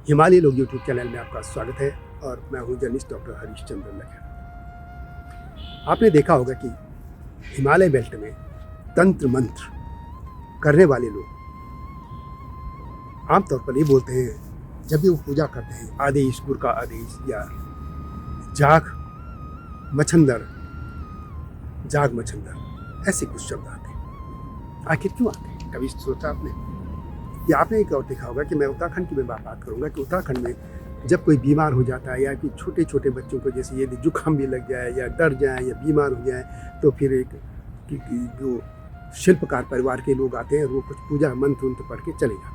हिमालय लोग YouTube channel में आपका स्वागत है और मैं हूं जर्नलिस्ट डॉक्टर हरीशचंद्र लखेड़ा। आपने देखा होगा कि हिमालय बेल्ट में तंत्र मंत्र करने वाले लोग आमतौर पर ये बोलते हैं, जब भी वो पूजा करते हैं, आदेश गुरु का आदेश या जाग मच्छंदर ऐसे कुछ शब्द आते हैं। आखिर क्यों आते हैं? कभी सोचा आपने? या आपने एक और देखा होगा कि मैं उत्तराखंड की मैं बात करूंगा कि उत्तराखंड में जब कोई बीमार हो जाता है या कि छोटे छोटे बच्चों को जैसे यदि जुकाम भी लग जाए या डर जाए या बीमार हो जाए, तो फिर एक जो शिल्पकार परिवार के लोग आते हैं और वो कुछ पूजा मंत्र उन्त्र पढ़ के चले जाते हैं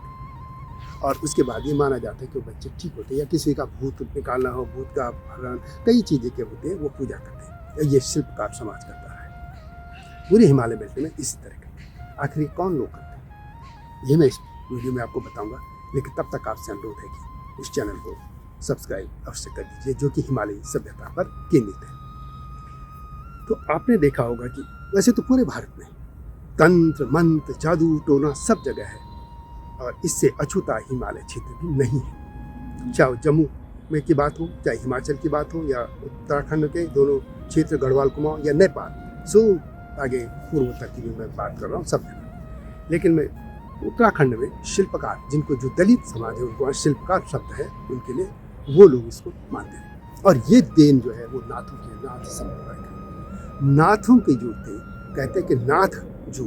और उसके बाद ये माना जाता है कि वो बच्चे ठीक होते हैं या किसी का भूत निकालना हो, भूत का हरण, कई चीज़ें के होते हैं, वो पूजा करते हैं। ये शिल्पकार समाज करता है पूरे हिमालय बेल्ट में इसी तरह का। आखिर कौन लोग करते हैं ये मैं इस वीडियो में आपको बताऊंगा, लेकिन तब तक आपसे अनुरोध है कि इस चैनल को सब्सक्राइब अवश्य कर दीजिए, जो कि हिमालयी सभ्यता पर केंद्रित है। तो आपने देखा होगा कि वैसे तो पूरे भारत में तंत्र मंत्र जादू टोना सब जगह है और इससे अछूता हिमालय क्षेत्र भी नहीं है। चाहे जम्मू में की बात हो, चाहे हिमाचल की बात हो या उत्तराखंड के दोनों क्षेत्र गढ़वाल कुमाऊं या नेपाल, सो आगे पूर्व तक की भी मैं बात कर रहा हूँ सब जगह। लेकिन मैं उत्तराखंड में शिल्पकार, जिनको जो दलित समाज है उनको शिल्पकार शब्द है, उनके लिए वो लोग इसको मानते हैं। और ये देन जो है वो नाथों के, नाथ संप्रदाय का। नाथों के जो थे, कहते हैं कि नाथ जो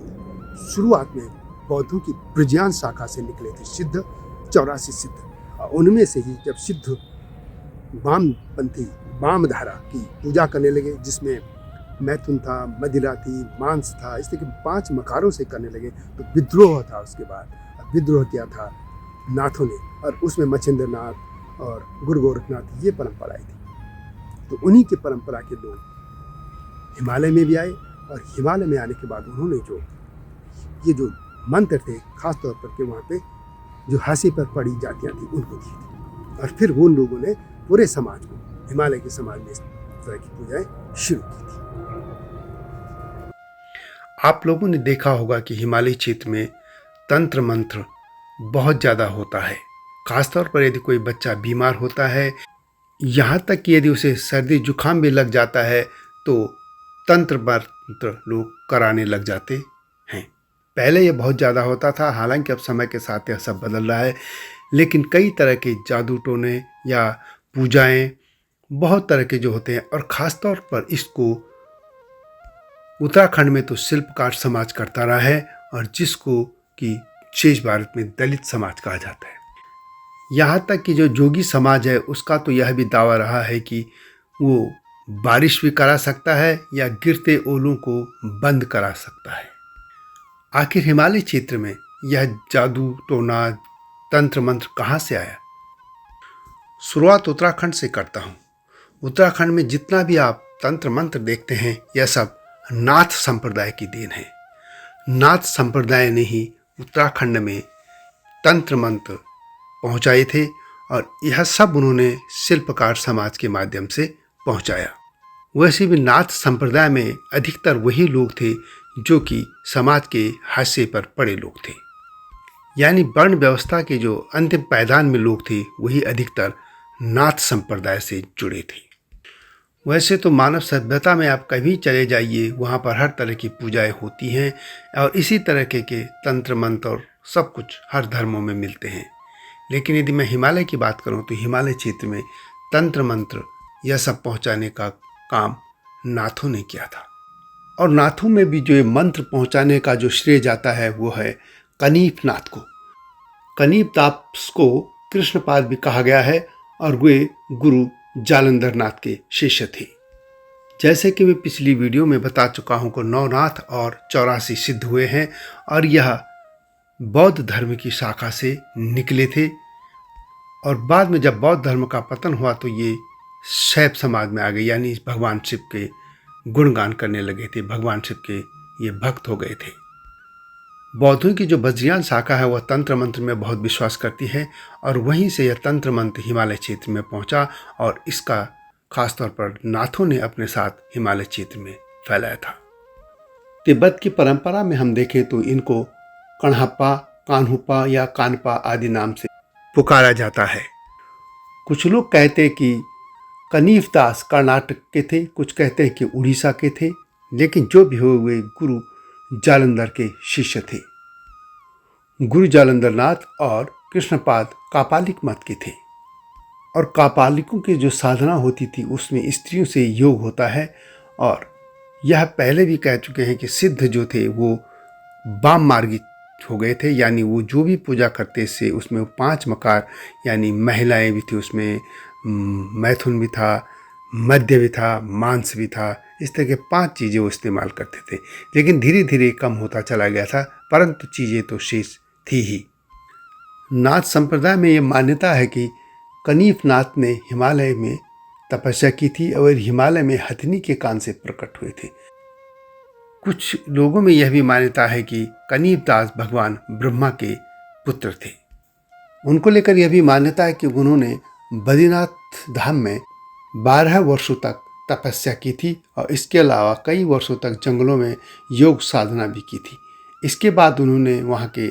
शुरुआत में बौद्धों की ब्रजियान शाखा से निकले थे, सिद्ध 84 सिद्ध, और उनमें से ही जब सिद्ध वामपंथी वामधारा की पूजा करने लगे, जिसमें मैथुन था, मदिरा थी, मांस था, इस तरह के 5 मकारों से करने लगे, तो विद्रोह था। उसके बाद विद्रोह किया था नाथों ने और उसमें मच्छिंद्र नाथ और गुरु गोरखनाथ ये परंपरा आई थी। तो उन्हीं की परंपरा के लोग हिमालय में भी आए और हिमालय में आने के बाद उन्होंने ये जो मंत्र थे, खास तौर पर के वहाँ पे जो हाशी पर पड़ी जातियाँ थी उनको दिए थे और फिर उन लोगों ने पूरे समाज को, हिमालय के समाज में इस तरह की पूजाएं शुरू की थी। आप लोगों ने देखा होगा कि हिमालय क्षेत्र में तंत्र मंत्र बहुत ज़्यादा होता है। खासतौर पर यदि कोई बच्चा बीमार होता है, यहाँ तक कि यदि उसे सर्दी जुकाम भी लग जाता है तो तंत्र मंत्र लोग कराने लग जाते हैं। पहले ये बहुत ज़्यादा होता था, हालांकि अब समय के साथ यह सब बदल रहा है, लेकिन कई तरह के जादू टोने या पूजाएं बहुत तरह के जो होते हैं और ख़ासतौर पर इसको उत्तराखंड में तो शिल्पकार समाज करता रहा है और जिसको कि शेष भारत में दलित समाज कहा जाता है। यहाँ तक कि जो जोगी समाज है उसका तो यह भी दावा रहा है कि वो बारिश भी करा सकता है या गिरते ओलों को बंद करा सकता है। आखिर हिमालय क्षेत्र में यह जादू टोना तंत्र मंत्र कहाँ से आया? शुरुआत उत्तराखंड से करता हूँ। उत्तराखंड में जितना भी आप तंत्र मंत्र देखते हैं, यह सब नाथ संप्रदाय की देन है। नाथ संप्रदाय ने ही उत्तराखंड में तंत्र मंत्र पहुंचाए थे और यह सब उन्होंने शिल्पकार समाज के माध्यम से पहुंचाया। वैसे भी नाथ संप्रदाय में अधिकतर वही लोग थे जो कि समाज के हाशिए पर पड़े लोग थे, यानी वर्ण व्यवस्था के जो अंतिम पायदान में लोग थे वही अधिकतर नाथ संप्रदाय से जुड़े थे। वैसे तो मानव सभ्यता में आप कभी चले जाइए, वहाँ पर हर तरह की पूजाएं होती हैं और इसी तरह के तंत्र मंत्र और सब कुछ हर धर्मों में मिलते हैं। लेकिन यदि मैं हिमालय की बात करूँ तो हिमालय क्षेत्र में तंत्र मंत्र यह सब पहुँचाने का काम नाथों ने किया था। और नाथों में भी जो ये मंत्र पहुँचाने का जो श्रेय जाता है वो है कनीप नाथ को। कनीप दास को कृष्णपाद भी कहा गया है और वे गुरु जालंधर नाथ के शिष्य थे। जैसे कि मैं पिछली वीडियो में बता चुका हूँ को 9 नाथ और 84 सिद्ध हुए हैं और यह बौद्ध धर्म की शाखा से निकले थे और बाद में जब बौद्ध धर्म का पतन हुआ तो ये शैव समाज में आ गए, यानी भगवान शिव के गुणगान करने लगे थे, भगवान शिव के ये भक्त हो गए थे। बौद्धों की जो बज्रियान शाखा है वह तंत्र मंत्र में बहुत विश्वास करती है और वहीं से यह तंत्र मंत्र हिमालय क्षेत्र में पहुंचा और इसका खासतौर पर नाथों ने अपने साथ हिमालय क्षेत्र में फैलाया था। तिब्बत की परंपरा में हम देखें तो इनको कणहप्पा, कान्हुप्पा या कानपा आदि नाम से पुकारा जाता है। कुछ लोग कहते हैं कि कनीफ दास कर्नाटक के थे, कुछ कहते हैं कि उड़ीसा के थे, लेकिन जो भी हो वे गुरु जालंधर के शिष्य थे। गुरु जालंधर नाथ और कृष्णपाद कापालिक मत के थे और कापालिकों की जो साधना होती थी उसमें स्त्रियों से योग होता है। और यह पहले भी कह चुके हैं कि सिद्ध जो थे वो वाम मार्गी हो गए थे, यानी वो जो भी पूजा करते से उसमें 5 मकार यानी महिलाएं भी थी, उसमें मैथुन भी था, मद्य भी था, मांस भी था, इस तरह के 5 चीज़ें वो इस्तेमाल करते थे। लेकिन धीरे धीरे कम होता चला गया था, परंतु चीज़ें तो शेष थी ही। नाथ संप्रदाय में ये मान्यता है कि कनीफ नाथ ने हिमालय में तपस्या की थी और हिमालय में हथिनी के कान से प्रकट हुए थे। कुछ लोगों में यह भी मान्यता है कि कनीफ दास भगवान ब्रह्मा के पुत्र थे। उनको लेकर यह भी मान्यता है कि उन्होंने बद्रीनाथ धाम में 12 वर्षों तक तपस्या की थी और इसके अलावा कई वर्षों तक जंगलों में योग साधना भी की थी। इसके बाद उन्होंने वहाँ के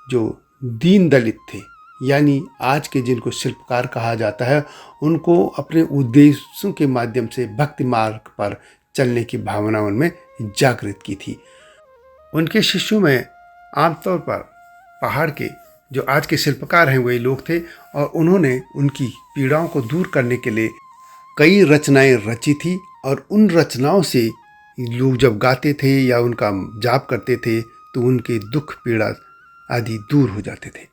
जो दीन दलित थे, यानी आज के जिनको शिल्पकार कहा जाता है, उनको अपने उद्देश्यों के माध्यम से भक्ति मार्ग पर चलने की भावना उनमें जागृत की थी। उनके शिष्यों में आमतौर पर पहाड़ के जो आज के शिल्पकार हैं वही लोग थे और उन्होंने उनकी पीड़ाओं को दूर करने के लिए कई रचनाएं रची थी और उन रचनाओं से लोग जब गाते थे या उनका जाप करते थे तो उनके दुख पीड़ा आदि दूर हो जाते थे।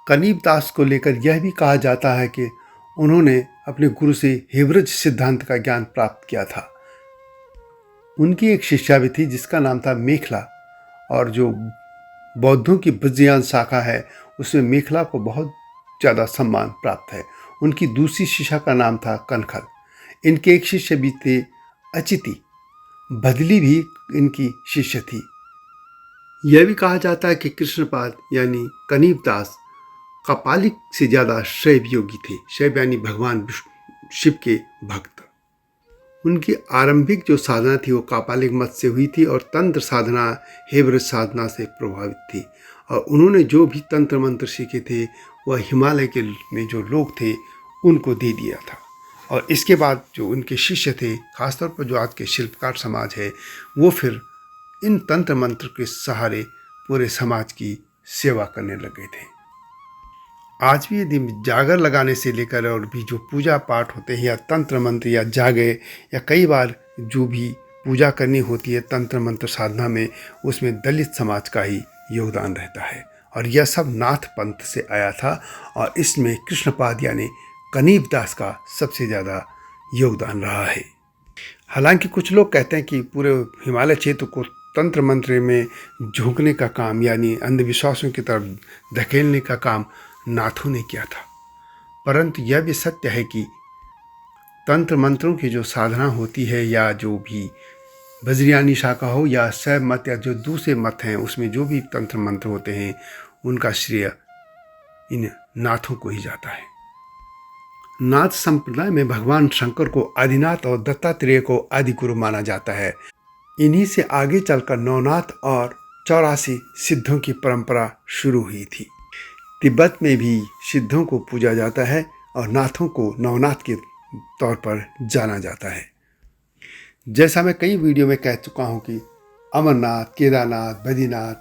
कनीफ दास को लेकर यह भी कहा जाता है कि उन्होंने अपने गुरु से हेवरज सिद्धांत का ज्ञान प्राप्त किया था। उनकी एक शिष्या भी थी जिसका नाम था मेखला, और जो बौद्धों की वज्रयान शाखा है उसमें मेखला को बहुत ज़्यादा सम्मान प्राप्त है। उनकी दूसरी शिष्या का नाम था कनखल। इनके एक शिष्य भी थे अचिति, बदली भी इनकी शिष्य थी। यह भी कहा जाता है कि कृष्णपाद यानी कनीफ दास कपालिक से ज़्यादा शैव योगी थे। शैव यानी भगवान शिव के भक्त। उनकी आरंभिक जो साधना थी वो कापालिक मत से हुई थी और तंत्र साधना हेवरज साधना से प्रभावित थी। और उन्होंने जो भी तंत्र मंत्र सीखे थे वह हिमालय के में जो लोग थे उनको दे दिया था। और इसके बाद जो उनके शिष्य थे, खासतौर पर जो आज के शिल्पकार समाज है, वो फिर इन तंत्र मंत्र के सहारे पूरे समाज की सेवा करने लगे थे। आज भी यदि जागर लगाने से लेकर और भी जो पूजा पाठ होते हैं या तंत्र मंत्र या जागे या कई बार जो भी पूजा करनी होती है तंत्र मंत्र साधना में, उसमें दलित समाज का ही योगदान रहता है। और यह सब नाथ पंथ से आया था और इसमें कृष्णपाद यानी कनीफ दास का सबसे ज़्यादा योगदान रहा है। हालांकि कुछ लोग कहते हैं कि पूरे हिमालय क्षेत्र को तंत्र मंत्र में झोंकने का काम यानी अंधविश्वासों की तरफ धकेलने का काम नाथों ने किया था, परंतु यह भी सत्य है कि तंत्र मंत्रों की जो साधना होती है या जो भी वज्रयानी शाखा हो या शैव मत या जो दूसरे मत हैं उसमें जो भी तंत्र मंत्र होते हैं उनका श्रेय इन नाथों को ही जाता है। नाथ संप्रदाय में भगवान शंकर को आदिनाथ और दत्तात्रेय को आदि गुरु माना जाता है। इन्हीं से आगे चलकर नवनाथ और 84 सिद्धों की परंपरा शुरू हुई थी। तिब्बत में भी सिद्धों को पूजा जाता है और नाथों को नवनाथ के तौर पर जाना जाता है। जैसा मैं कई वीडियो में कह चुका हूँ कि अमरनाथ, केदारनाथ, बद्रीनाथ,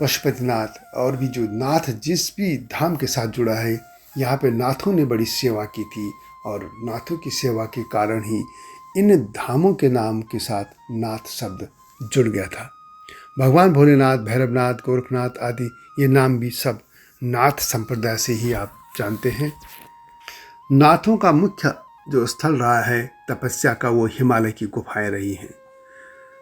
पशुपतिनाथ और भी जो नाथ जिस भी धाम के साथ जुड़ा है, यहाँ पे नाथों ने बड़ी सेवा की थी और नाथों की सेवा के कारण ही इन धामों के नाम के साथ नाथ शब्द जुड़ गया था। भगवान भोलेनाथ, भैरवनाथ, गोरखनाथ आदि ये नाम भी सब नाथ संप्रदाय से ही आप जानते हैं। नाथों का मुख्य जो स्थल रहा है तपस्या का वो हिमालय की गुफाएं रही हैं।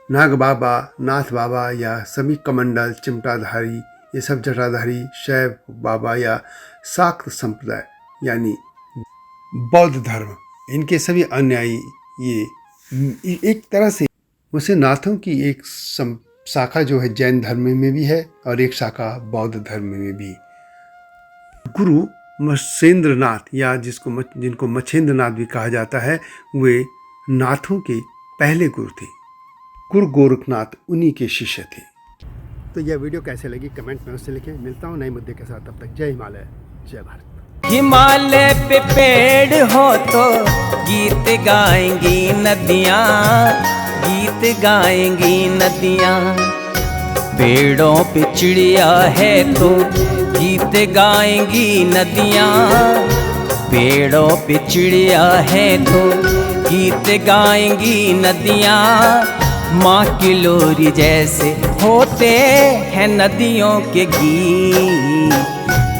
नाग बाबा, नाथ बाबा या समी कमंडल, चिमटाधारी, ये सब जटाधारी, शैव बाबा या शाक्त संप्रदाय यानी बौद्ध धर्म, इनके सभी अनुयायी ये एक तरह से उसे नाथों की एक शाखा जो है जैन धर्म में भी है और एक शाखा बौद्ध धर्म में भी। गुरु मत्स्येंद्रनाथ या जिनको मच्छेंद्रनाथ भी कहा जाता है, वे नाथों के पहले गुरु थे। गुरु गोरखनाथ उन्हीं के शिष्य थे। तो यह वीडियो कैसे लगी कमेंट में उससे लिखें। मिलता हूँ नए मुद्दे के साथ, तब तक जय हिमालय। जय भारत। हिमालय पे पेड़ हो तो गीत गाएंगी नदियाँ, गीत गाएंगी नदियाँ। पेड़ों पे चिड़िया है तो गीत गाएंगी नदियाँ, पेड़ों पे चिड़िया है तो गीत गाएंगी नदियाँ। माँ की लोरी जैसे होते हैं नदियों के गीत।